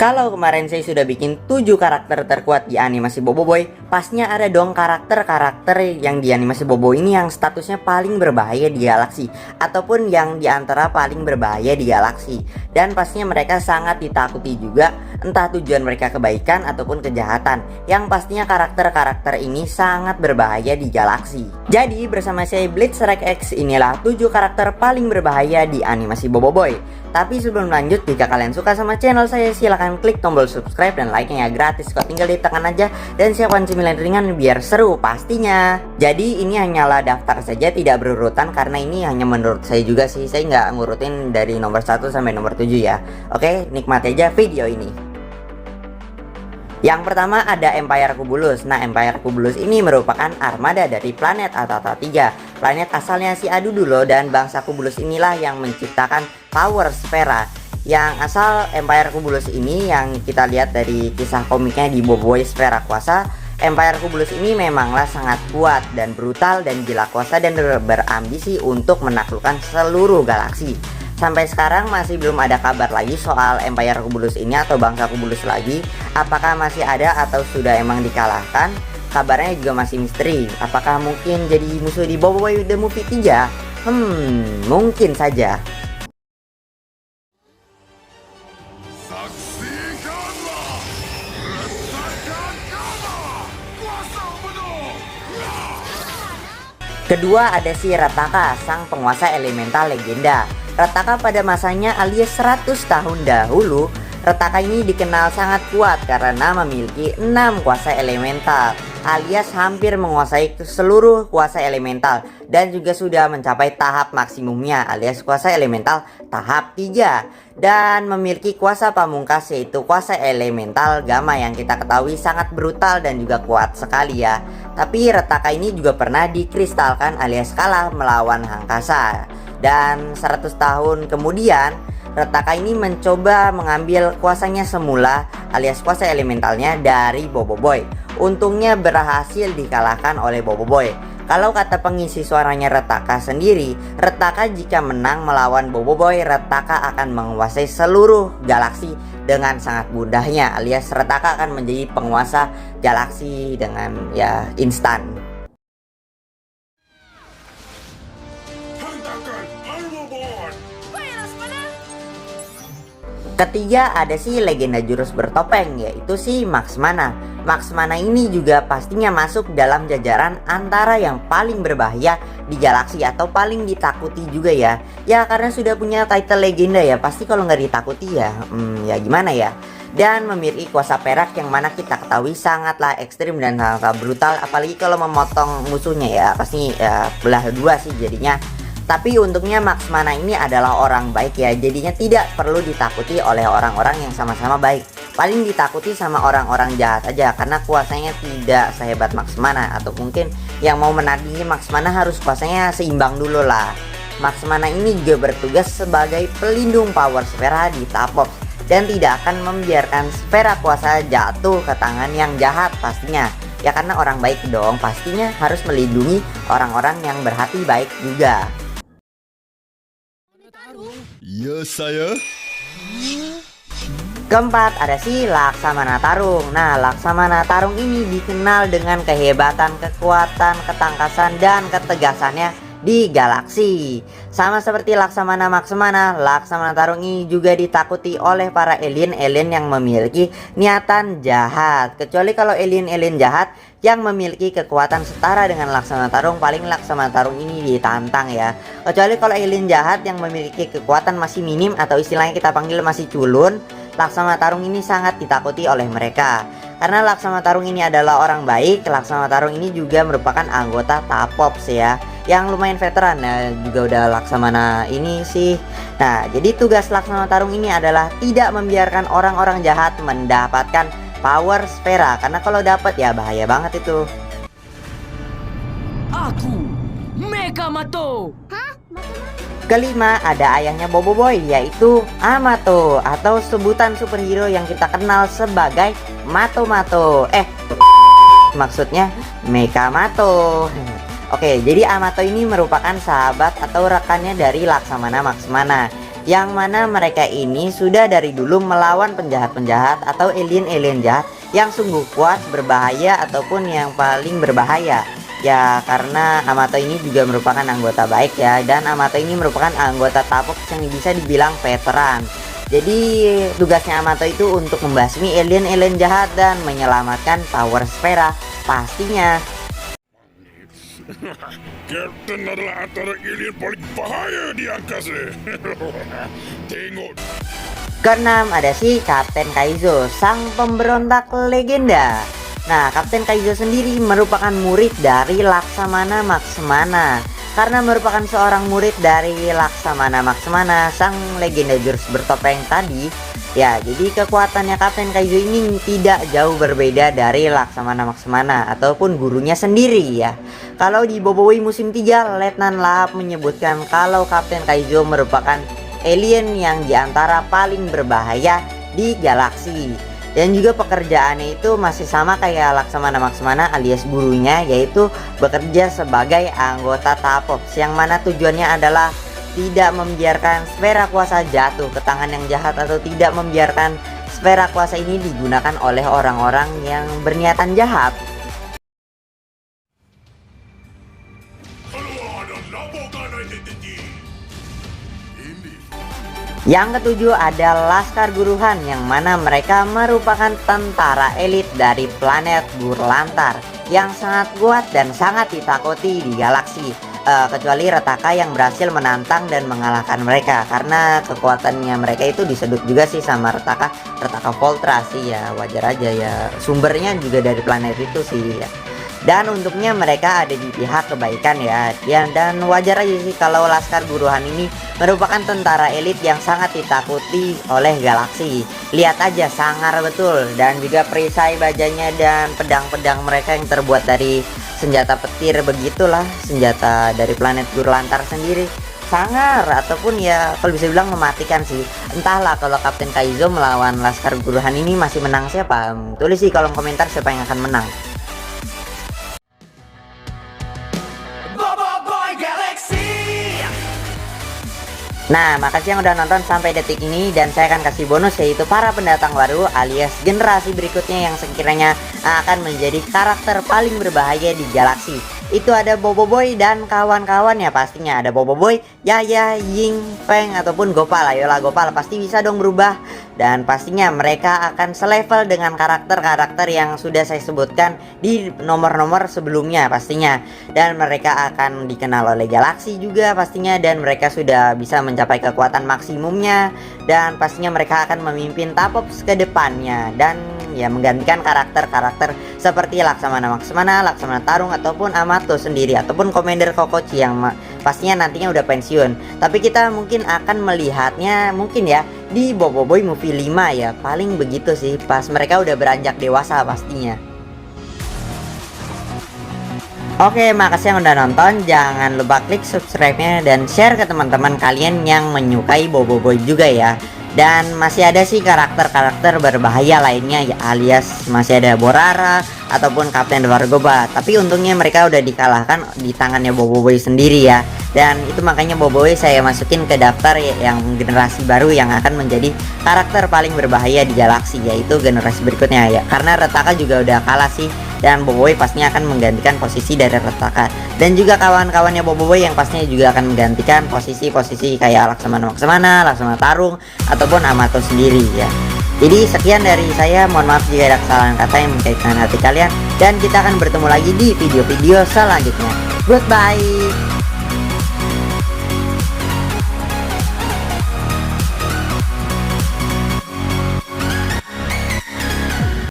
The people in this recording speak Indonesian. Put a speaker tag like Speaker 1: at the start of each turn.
Speaker 1: Kalau kemarin saya sudah bikin 7 karakter terkuat di animasi Bobo Boy, pastinya ada dong karakter-karakter yang di animasi Bobo ini yang statusnya paling berbahaya di galaksi, ataupun yang diantara paling berbahaya di galaksi. Dan pastinya mereka sangat ditakuti juga, entah tujuan mereka kebaikan ataupun kejahatan. Yang pastinya karakter-karakter ini sangat berbahaya di galaksi. Jadi bersama saya Blitzcrank X, inilah 7 karakter paling berbahaya di animasi Bobo Boy. Tapi sebelum lanjut, jika kalian suka sama channel saya, silahkan klik tombol subscribe dan like-nya ya, gratis kok, tinggal ditekan aja. Dan siapkan cemilan ringan biar seru pastinya. Jadi ini hanyalah daftar saja, tidak berurutan, karena ini hanya menurut saya juga sih. Saya nggak ngurutin dari nomor 1 sampai nomor 7 ya. Oke, nikmati aja video ini. Yang pertama ada Empire Cubulus. Nah, Empire Cubulus ini merupakan armada dari planet Atata 3. Planet asalnya si Adudulo, dan bangsa Cubulus inilah yang menciptakan Power Sphera. Yang asal Empire Cubulus ini yang kita lihat dari kisah komiknya di Bobo Boy Sphera Kuasa, Empire Cubulus ini memanglah sangat kuat dan brutal dan gila kuasa dan berambisi untuk menaklukkan seluruh galaksi. Sampai sekarang masih belum ada kabar lagi soal Empire Cubulus ini atau bangsa Cubulus lagi. Apakah masih ada atau sudah emang dikalahkan? Kabarnya juga masih misteri. Apakah mungkin jadi musuh di Bobo Boy The Movie 3? Mungkin saja. Kedua ada si Rataka, sang penguasa elemental legenda. Rataka pada masanya alias 100 tahun dahulu, Rataka ini dikenal sangat kuat karena memiliki 6 kuasa elemental, alias hampir menguasai seluruh kuasa elemental, dan juga sudah mencapai tahap maksimumnya alias kuasa elemental tahap 3, dan memiliki kuasa pamungkas yaitu kuasa elemental gamma yang kita ketahui sangat brutal dan juga kuat sekali ya. Tapi Rataka ini juga pernah dikristalkan alias kalah melawan Hangkasa. Dan 100 tahun kemudian Rataka ini mencoba mengambil kuasanya semula alias kuasa elementalnya dari Bobo Boy. Untungnya berhasil dikalahkan oleh Bobo Boy. Kalau kata pengisi suaranya Rataka sendiri, Rataka jika menang melawan Bobo Boy, Rataka akan menguasai seluruh galaksi dengan sangat mudahnya, alias Rataka akan menjadi penguasa galaksi dengan ya instan. Ketiga ada si legenda jurus bertopeng, yaitu si Max Mana. Max Mana ini juga pastinya masuk dalam jajaran antara yang paling berbahaya di galaksi atau paling ditakuti juga ya. Ya karena sudah punya title legenda ya, pasti kalau nggak ditakuti ya gimana ya. Dan memiliki kuasa perak yang mana kita ketahui sangatlah ekstrim dan sangat brutal, apalagi kalau memotong musuhnya ya, pasti ya belah dua sih jadinya. Tapi untungnya Max Mana ini adalah orang baik ya, jadinya tidak perlu ditakuti oleh orang-orang yang sama-sama baik. Paling ditakuti sama orang-orang jahat aja, karena kuasanya tidak sehebat Max Mana. Atau mungkin yang mau menagih Max Mana harus kuasanya seimbang dulu lah. Max Mana ini juga bertugas sebagai pelindung Power Sphera di Tapops, dan tidak akan membiarkan sfera kuasa jatuh ke tangan yang jahat pastinya. Ya karena orang baik dong, pastinya harus melindungi orang-orang yang berhati baik juga.
Speaker 2: Ya saya.
Speaker 1: Keempat ada si Laksamana Tarung. Nah, Laksamana Tarung ini dikenal dengan kehebatan, kekuatan, ketangkasan, dan ketegasannya di galaksi. Sama seperti Laksamana Max Mana, Laksamana Tarung ini juga ditakuti oleh para alien-alien yang memiliki niatan jahat. Kecuali kalau alien-alien jahat yang memiliki kekuatan setara dengan Laksamana Tarung, paling Laksamana Tarung ini ditantang ya. Kecuali kalau alien jahat yang memiliki kekuatan masih minim atau istilahnya kita panggil masih culun, Laksamana Tarung ini sangat ditakuti oleh mereka. Karena Laksamana Tarung ini adalah orang baik, Laksamana Tarung ini juga merupakan anggota Tapops ya, yang lumayan veteran ya, juga udah Laksamana ini sih. Nah, jadi tugas Laksamana Tarung ini adalah tidak membiarkan orang-orang jahat mendapatkan Power Sphera, karena kalau dapat ya bahaya banget itu.
Speaker 3: Aku Megamato.
Speaker 1: Kelima ada ayahnya Bobo Boy, yaitu Amato, atau sebutan superhero yang kita kenal sebagai Mato-Mato. Maksudnya Megamato. Oke, jadi Amato ini merupakan sahabat atau rekannya dari Laksamana Max Mana. yang mana mereka ini sudah dari dulu melawan penjahat-penjahat atau alien-alien jahat yang sungguh kuat, berbahaya ataupun yang paling berbahaya. Ya karena Amato ini juga merupakan anggota baik ya, dan Amato ini merupakan anggota Tapox yang bisa dibilang veteran. Jadi tugasnya Amato itu untuk membasmi alien-alien jahat dan menyelamatkan Power Sphera pastinya.
Speaker 2: Captain adalah antara alien paling bahaya di angkasa. Tengok.
Speaker 1: Keenam ada si Kapten Kaizo, sang pemberontak legenda. Nah, Kapten Kaizo sendiri merupakan murid dari Laksamana Maksmana. Karena merupakan seorang murid dari Laksamana Maksmana, sang legenda jurus bertopeng tadi. Ya, jadi kekuatannya Kapten Kaizo ini tidak jauh berbeda dari Laksamana Maksmana ataupun gurunya sendiri ya. Kalau di Boboiboy musim 3, Letnan Lahap menyebutkan kalau Kapten Kaizo merupakan alien yang diantara paling berbahaya di galaksi. Dan juga pekerjaannya itu masih sama kayak Laksamana Maksmana alias gurunya, yaitu bekerja sebagai anggota Tapox, yang mana tujuannya adalah tidak membiarkan sfera kuasa jatuh ke tangan yang jahat atau tidak membiarkan sfera kuasa ini digunakan oleh orang-orang yang berniatan jahat. Yang ketujuh ada Laskar Guruhan, yang mana mereka merupakan tentara elit dari planet Gurlantar yang sangat kuat dan sangat ditakuti di galaksi. Kecuali Retaka yang berhasil menantang dan mengalahkan mereka, karena kekuatannya mereka itu disedot juga sih sama Retaka Voltra sih ya, wajar aja ya, sumbernya juga dari planet itu sih ya. Dan untungnya mereka ada di pihak kebaikan ya, dan wajar aja sih kalau Laskar Guruhan ini merupakan tentara elit yang sangat ditakuti oleh galaksi. Lihat aja sangar betul, dan juga perisai bajanya dan pedang-pedang mereka yang terbuat dari senjata petir begitulah, senjata dari planet Gurlantar sendiri. Sangar ataupun ya kalau bisa bilang mematikan sih. Entahlah kalau Kapten Kaizo melawan Laskar Guruhan ini masih menang siapa? Tulis di kolom komentar siapa yang akan menang. Nah, makasih yang udah nonton sampai detik ini, dan saya akan kasih bonus yaitu para pendatang baru alias generasi berikutnya yang sekiranya akan menjadi karakter paling berbahaya di galaksi. Itu ada Boboiboy dan kawan-kawannya pastinya. Ada Boboiboy, Yaya, Ying, Feng ataupun Gopal. Ayolah Gopal, pasti bisa dong berubah. Dan pastinya mereka akan selevel dengan karakter-karakter yang sudah saya sebutkan di nomor-nomor sebelumnya pastinya. Dan mereka akan dikenal oleh galaksi juga pastinya, dan mereka sudah bisa mencapai kekuatan maksimumnya, dan pastinya mereka akan memimpin Tapox ke depannya dan ya menggantikan karakter-karakter seperti Laksamana Maksmana, Laksamana Tarung ataupun Amato sendiri ataupun Commander Kokochi yang pastinya nantinya udah pensiun. Tapi kita mungkin akan melihatnya mungkin ya di Boboiboy Movie 5 ya, paling begitu sih, pas mereka udah beranjak dewasa pastinya. Oke, makasih yang udah nonton. Jangan lupa klik subscribe-nya dan share ke teman-teman kalian yang menyukai Boboiboy juga ya. Dan masih ada sih karakter-karakter berbahaya lainnya ya, alias masih ada Borara ataupun Kapten Vargoba. Tapi untungnya mereka udah dikalahkan di tangannya Boboiboy sendiri ya. Dan itu makanya Boboiboy saya masukin ke daftar yang generasi baru yang akan menjadi karakter paling berbahaya di galaksi, yaitu generasi berikutnya ya. Karena Retaka juga udah kalah sih, dan Boboiboy pastinya akan menggantikan posisi dari Retaka. Dan juga kawan-kawannya Boboiboy yang pastinya juga akan menggantikan posisi-posisi kayak Laksamana Maksmana, Laksamana Tarung ataupun Amato sendiri ya. Jadi sekian dari saya, mohon maaf jika ada kesalahan kata yang mengkaitkan hati kalian, dan kita akan bertemu lagi di video-video selanjutnya. Goodbye.